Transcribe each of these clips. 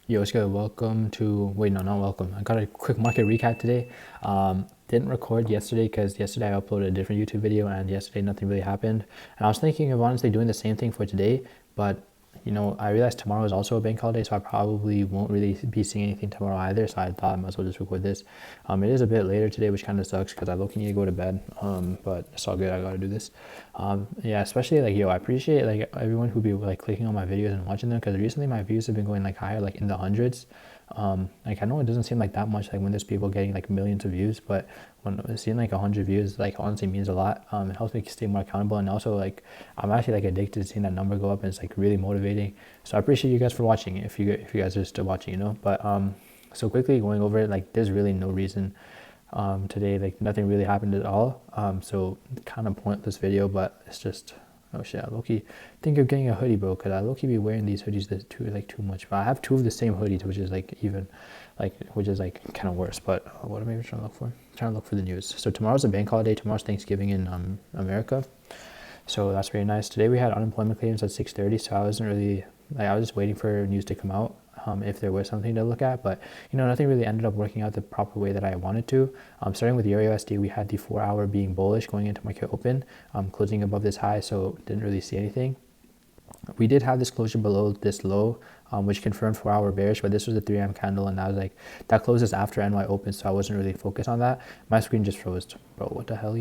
Yo, what's good? Welcome to, wait, no, not welcome. I got a quick market recap today. Didn't record yesterday because yesterday I uploaded a different YouTube video and yesterday nothing really happened. And I was thinking of honestly doing the same thing for today, but I realized tomorrow is also a bank holiday, so I probably won't really be seeing anything tomorrow either. So I thought I might as well just record this. It is a bit later today, which kind of sucks because I look need to go to bed. But it's all good. I gotta do this. Yeah, especially like I appreciate like everyone who be like clicking on my videos and watching them because recently my views have been going like higher, like in the hundreds. Like I know it doesn't seem like that much like when there's people getting like millions of views, but when seeing like 100 views like honestly means a lot. It helps me stay more accountable, and also like I'm actually like addicted to seeing that number go up, and it's like really motivating. So I appreciate you guys for watching if you guys are still watching. But so quickly going over it, like there's really no reason today, like nothing really happened at all. So kind of pointless video, but it's just, oh shit, I low-key think of getting a hoodie, bro, because I low-key be wearing these hoodies that too much. But I have two of the same hoodies, which is like even which is like kind of worse. But what am I even trying to look for? I'm trying to look for the news. So tomorrow's a bank holiday. Tomorrow's Thanksgiving in America, so that's very nice. Today we had unemployment claims at 6:30, so I wasn't really like, I was just waiting for news to come out, if there was something to look at, but nothing really ended up working out the proper way that I wanted to. Starting with Euro USD, we had the 4 hour being bullish going into market open, closing above this high, so didn't really see anything. We did have this closure below this low, which confirmed 4 hour bearish, but this was a 3 a.m. candle, and I was like, that closes after NY open, so I wasn't really focused on that. My screen just froze, bro. What the hell?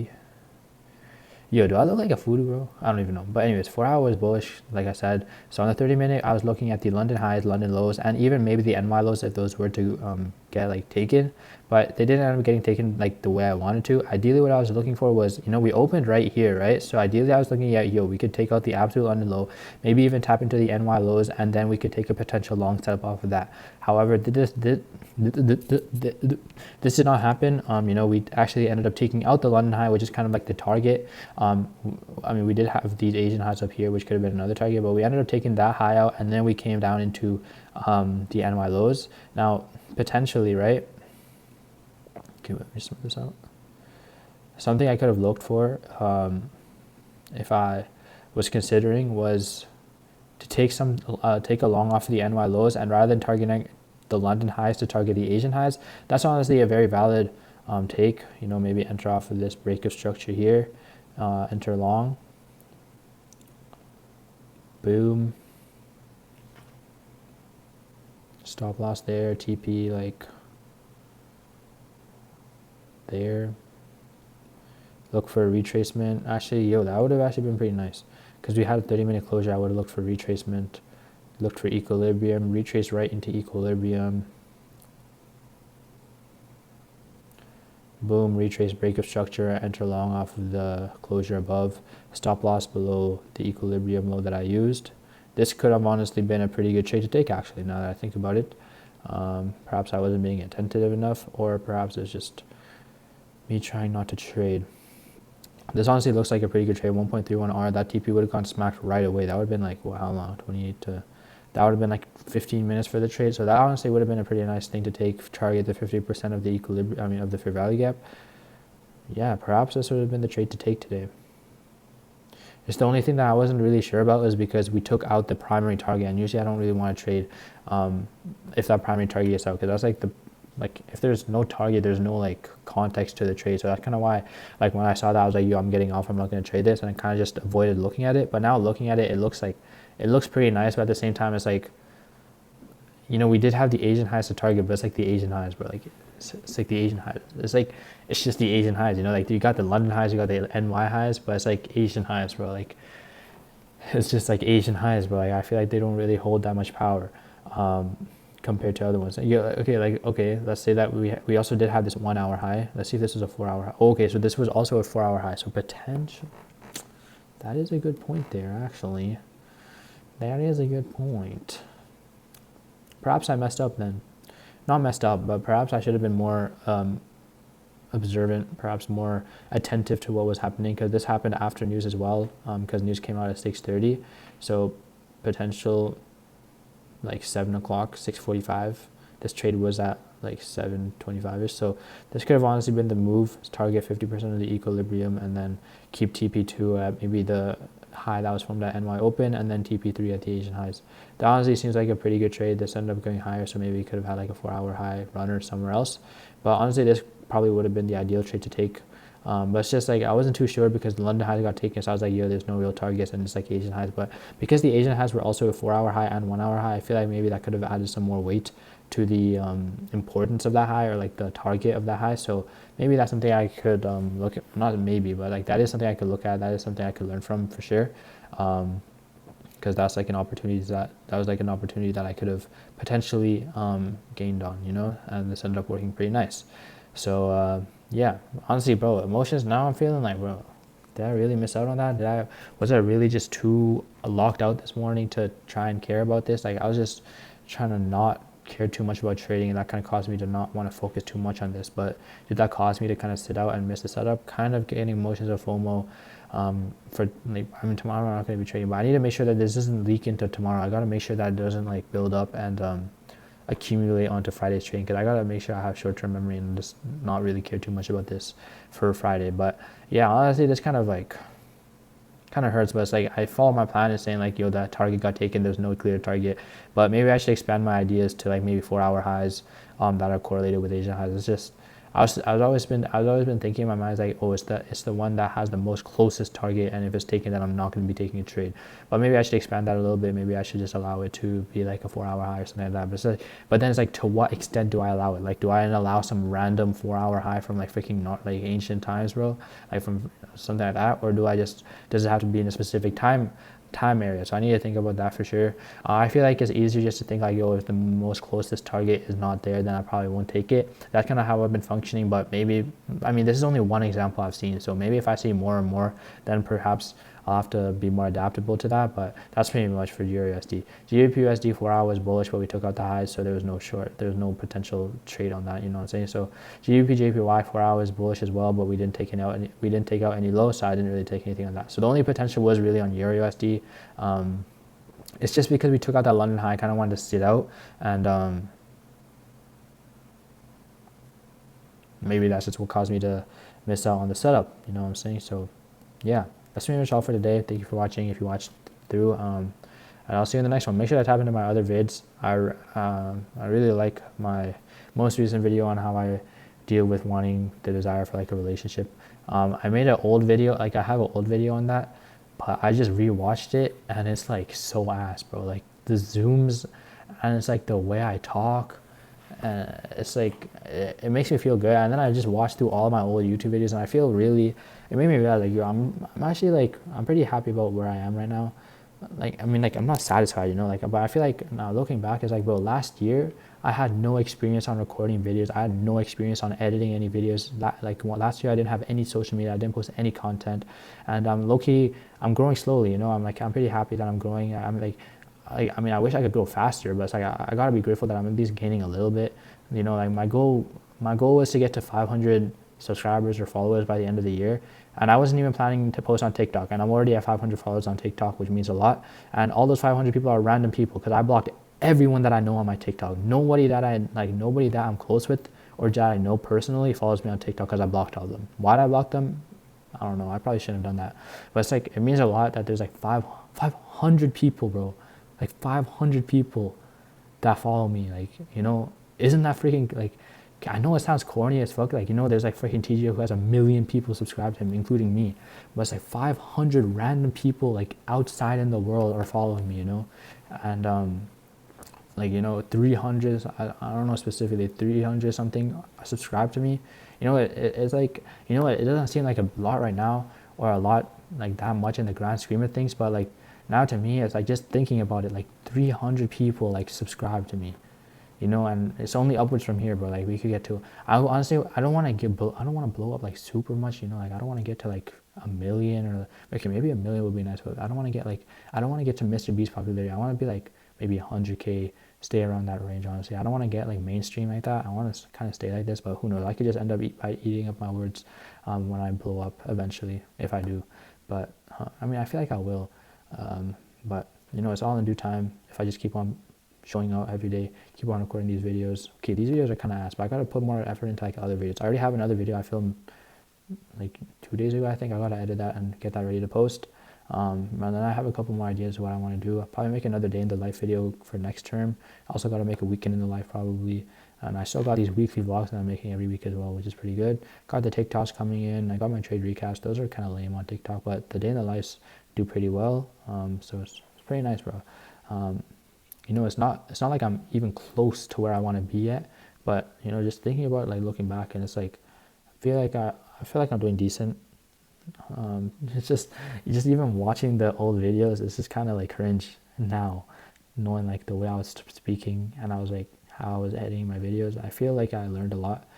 Yo, do I look like a voodoo, bro? I don't even know. But anyways, 4 hours bullish, like I said. So on the 30-minute, I was looking at the London highs, London lows, and even maybe the NY lows if those were to get like taken. But they didn't end up getting taken like the way I wanted to. Ideally, what I was looking for was, we opened right here, right? So ideally, I was looking at, we could take out the absolute London low, maybe even tap into the NY lows, and then we could take a potential long setup off of that. However, this did not happen. We actually ended up taking out the London high, which is kind of like the target. We did have these Asian highs up here, which could have been another target, but we ended up taking that high out, and then we came down into the NY lows. Now, potentially, right? Okay, let me smooth this out. Something I could have looked for, if I was considering, was to take a long off of the NY lows, and rather than targeting the London highs to target the Asian highs. That's honestly a very valid take. Maybe enter off of this break of structure here, enter long, boom, stop loss there, TP like there. Look for a retracement. Actually, that would have actually been pretty nice because we had a 30-minute closure. I would have looked for retracement, looked for equilibrium, retrace right into equilibrium. Boom, retrace break of structure, enter long off of the closure above, stop loss below the equilibrium low that I used. This could have honestly been a pretty good trade to take, actually, now that I think about it. Perhaps I wasn't being attentive enough, or perhaps it's just me trying not to trade. This honestly looks like a pretty good trade. 1.31R, that TP would have gone smacked right away. That would have been like, well, how long? 28 to... That would have been like 15 minutes for the trade. So that honestly would have been a pretty nice thing to take, target the 50% of the equilibrium, of the fair value gap. Yeah, perhaps this would have been the trade to take today. It's the only thing that I wasn't really sure about was because we took out the primary target, and usually I don't really want to trade if that primary target gets out, because that's like if there's no target, there's no like context to the trade. So that's kind of why, like when I saw that, I was like, I'm getting off, I'm not going to trade this, and I kind of just avoided looking at it. But now looking at it, it looks pretty nice, but at the same time, it's like, we did have the Asian highs to target, but it's like the Asian highs, bro. Like, it's like the Asian highs. It's just the Asian highs, like you got the London highs, you got the NY highs, but it's like Asian highs, bro. Like, it's just like Asian highs, bro. Like, I feel like they don't really hold that much power compared to other ones. Okay, let's say that we also did have this 1 hour high. Let's see if this was a 4 hour high. Okay, so this was also a 4 hour high. So potential. That is a good point there, actually. That is a good point. Perhaps I messed up then. Not messed up, but perhaps I should have been more observant, perhaps more attentive to what was happening, because this happened after news as well, because news came out at 6:30. So potential like 7 o'clock, 6:45. This trade was at like 7:25ish. So this could have honestly been the move, target 50% of the equilibrium, and then keep TP2 at maybe the high that was formed at NY Open, and then TP3 at the Asian highs. That honestly seems like a pretty good trade. This ended up going higher, so maybe we could have had like a 4-hour high runner somewhere else. But honestly, this probably would have been the ideal trade to take. But it's just like I wasn't too sure because the London highs got taken, so I was like, yo, there's no real targets, and it's like Asian highs. But because the Asian highs were also a 4-hour high and 1-hour high, I feel like maybe that could have added some more weight to the importance of that high, or like the target of that high. So maybe that's something I could look at. Not maybe, but like that is something I could look at. That is something I could learn from for sure. Because that's like an opportunity that was like an opportunity that I could have potentially gained on, you know, and this ended up working pretty nice. So yeah, honestly, bro, emotions now I'm feeling like, bro, did I really miss out on that? Was I really just too locked out this morning to try and care about this? Like I was just trying to not care too much about trading, and that kind of caused me to not want to focus too much on this. But did that cause me to kind of sit out and miss the setup? Kind of getting emotions of FOMO. For like, I mean, tomorrow I'm not going to be trading, but I need to make sure that this doesn't leak into tomorrow. I got to make sure that it doesn't like build up and accumulate onto Friday's trading, because I got to make sure I have short-term memory and just not really care too much about this for Friday. But yeah, honestly, this kind of hurts, but it's like I follow my plan and saying like, yo, that target got taken, there's no clear target. But maybe I should expand my ideas to like maybe 4-hour highs that are correlated with Asian highs. It's just I was always been thinking in my mind like, oh, it's the one that has the most closest target, and if it's taken, then I'm not going to be taking a trade. But maybe I should expand that a little bit. Maybe I should just allow it to be like a 4-hour high or something like that. But then it's like, to what extent do I allow it? Like, do I allow some random 4-hour high from like freaking not like ancient times, bro, like from something like that, or does it have to be in a specific time area? So I need to think about that for sure. I feel like it's easier just to think like, yo, if the most closest target is not there, then I probably won't take it. That's kind of how I've been functioning. But maybe, I mean, this is only one example I've seen, so maybe if I see more and more, then perhaps I'll have to be more adaptable to that. But that's pretty much for GBP USD 4 hours bullish, but we took out the highs, so there was no short, there's no potential trade on that, you know what I'm saying? So GBP JPY 4 hours bullish as well, but we didn't take out any lows, so I didn't really take anything on that. So the only potential was really on Euro USD. It's just because we took out that London high, I kind of wanted to sit out, and maybe that's just what caused me to miss out on the setup, you know what I'm saying? So yeah, that's pretty much all for today. Thank you for watching if you watched through, and I'll see you in the next one. Make sure to tap into my other vids. I really like my most recent video on how I deal with wanting the desire for like a relationship. I made an old video, like I have an old video on that, but I just rewatched it and it's like so ass, bro. Like the zooms, and it's like the way I talk, it's like it makes me feel good. And then I just watched through all of my old YouTube videos, and I feel really, it made me realize like, yo, I'm actually like, I'm pretty happy about where I am right now. Like, I mean, like, I'm not satisfied, you know, like, but I feel like now looking back, it's like, bro, last year I had no experience on recording videos. I had no experience on editing any videos. Like last year I didn't have any social media. I didn't post any content, and low-key, I'm growing slowly, you know. I'm pretty happy that I'm growing. I mean, I wish I could grow faster, but it's like I gotta be grateful that I'm at least gaining a little bit. You know, like my goal was to get to 500 subscribers or followers by the end of the year, and I wasn't even planning to post on TikTok, and I'm already at 500 followers on TikTok, which means a lot. And all those 500 people are random people, because I blocked everyone that I know on my TikTok. Nobody that I'm close with or that I know personally follows me on TikTok, because I blocked all of them. Why did I block them? I don't know. I probably shouldn't have done that. But it's like, it means a lot that there's like 500 people, bro. Like 500 people that follow me. Like, you know, isn't that freaking, like, I know it sounds corny as fuck. Like, you know, there's like freaking TGO who has 1 million people subscribed to him, including me. But it's like 500 random people like outside in the world are following me, you know? And like, you know, 300, I don't know specifically, 300 something subscribe to me. You know, it's like, you know, it doesn't seem like a lot right now, or a lot like that much in the grand scheme of things, but like now to me, it's like, just thinking about it, like 300 people like subscribe to me, you know, and it's only upwards from here, bro. Like we could get to, I honestly, I don't want to blow up like super much, you know, like I don't want to get to like 1 million, or okay, maybe 1 million would be nice, but I don't want to get to Mr. Beast popularity. I want to be like maybe 100K, stay around that range, honestly. I don't want to get like mainstream like that. I want to kind of stay like this, but who knows? I could just end up eating up my words when I blow up eventually, if I do. But I mean, I feel like I will. But you know, it's all in due time. If I just keep on showing out every day, keep on recording these videos. Okay, these videos are kind of ass, but I gotta put more effort into like other videos. I already have another video I filmed like 2 days ago, I think. I gotta edit that and get that ready to post. And then I have a couple more ideas of what I want to do. I'll probably make another day in the life video for next term. I also got to make a weekend in the life probably. And I still got these weekly vlogs that I'm making every week as well, which is pretty good. Got the TikToks coming in. I got my trade recast. Those are kind of lame on TikTok, but the day in the lives do pretty well. So it's pretty nice, bro. You know, it's not like I'm even close to where I want to be yet, but you know, just thinking about like looking back, and it's like I feel like I'm doing decent. It's just even watching the old videos, it's just kind of like cringe now, knowing like the way I was speaking and I was like how I was editing my videos. I feel like I learned a lot,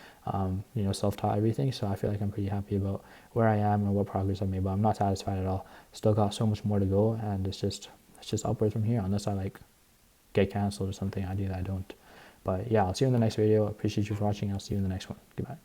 you know, self-taught everything. So I feel like I'm pretty happy about where I am and what progress I made. But I'm not satisfied at all. Still got so much more to go, and it's just upwards from here. Unless I like get canceled or something, I don't. But yeah, I'll see you in the next video. Appreciate you for watching. I'll see you in the next one. Goodbye.